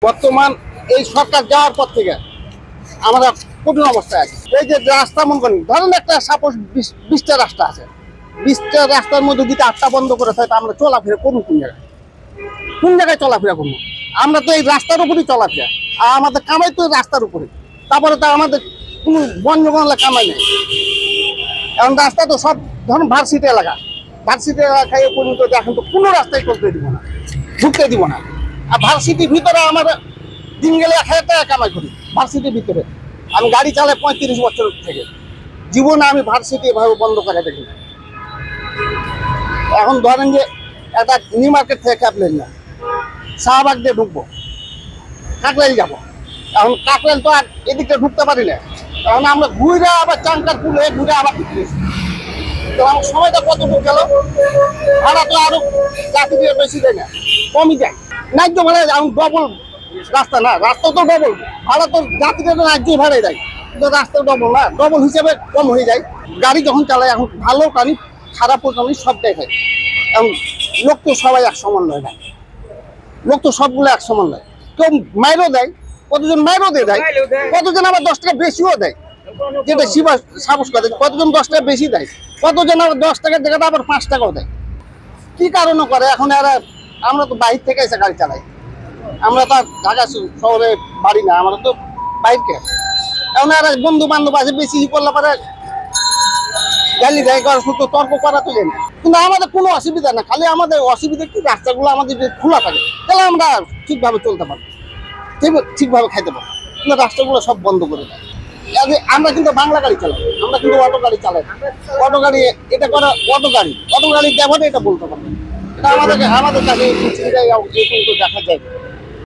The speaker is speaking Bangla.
বর্তমান এই সরকার যাওয়ার পর থেকে আমরা কঠিন অবস্থায় আছি। এই যে রাস্তা মনে করেন, ধরেন একটা সাপোজ 20টা রাস্তা আছে, 20টা রাস্তার মধ্যে যদি 8টা বন্ধ করে থাকে, আমরা চলাফেরা করুন কোন জায়গায় চলাফেরা করবো? আমরা তো এই রাস্তার উপরেই চলাফেরা, আর আমাদের কামাই তো রাস্তার উপরে। তারপরে তো আমাদের কোনো বন জঙ্গলে কামাই নেই। এখন রাস্তা তো সব ধরুন ভার্সিটি এলাকা, ভার্সিটি এলাকায় পর্যন্ত এখন তো কোনো রাস্তায় করতে দিব না, ঢুকতে দিব না। আর ভার্সিটির ভিতরে আমার দিন গেলে 1000 টাকা কামাই করি ভার্সিটির ভিতরে। আমি গাড়ি চালাই 35 বছর থেকে, জীবনে আমি ভার্সিটি এভাবে বন্ধ করে দেখি। এখন ধরেন যে একটা নিউ মার্কেট থেকে ক্যাবলেন না, শাহবাগ দিয়ে ঢুকবো, কাকরাইল যাবো। এখন কাকরাইল তো আর এদিকে ঢুকতে পারি না, এখন আমরা ঘুরে আবার চাঙ্কার পুলে ঘুরে আবার ঢুকতে। তো আমার সময়টা কতটুকু গেল? ভাড়া তো আরো জাতি দিয়ে বেশি দেয় না, কমই যায়। ন্যায্য ভাড়া এখন ডবল রাস্তা না, রাস্তা তো ডবল, ভাড়া তো জাতিকে ন্যায্য ভাড়াই দেয়, কিন্তু রাস্তা ডবল না, ডবল হিসেবে কম হয়ে যায়। গাড়ি যখন চালায় এখন ভালো গাড়ি খারাপও গাড়ি সবটাই হয়। এখন লোক তো সবাই এক সমান নয় না, লোক তো সবগুলো এক সমান নয়। কেউ মাইরও দেয়, কতজন মাইরও দিয়ে দেয়, কতজন আবার 10 টাকা বেশিও দেয়, যেটা সাহস করে। কতজন 10 টাকা বেশি দেয়, কতজন আবার 10 টাকার জায়গাটা আবার 5 টাকাও দেয়। কি কারণে করে এখন এরা? আমরা তো বাইরে থেকে এসে গাড়ি চালাই, আমরা তো ঢাকা শহরে বাড়ি না, আমরা তো বাইরে। এখন এরা বন্ধু বান্ধব আছে, বেশি করলে পরে গালি দেয়, তর্ক করা তো যায় না। কিন্তু আমাদের কোনো অসুবিধা না, খালি আমাদের অসুবিধা কি রাস্তাগুলো আমাদের যদি খোলা থাকে তাহলে আমরা ঠিকভাবে চলতে পারবো, ঠিকভাবে খাইতে পারবো। কিন্তু রাস্তাগুলো সব বন্ধ করে দেয়। আমরা কিন্তু বাংলা গাড়ি চালাই, আমরা কিন্তু অটো গাড়ি চালাই। অটো গাড়ি এটা করে, অটো গাড়ি ব্যবহারে এটা বলতে পারবো। এটা আমাদের কাছে দেখা যায়।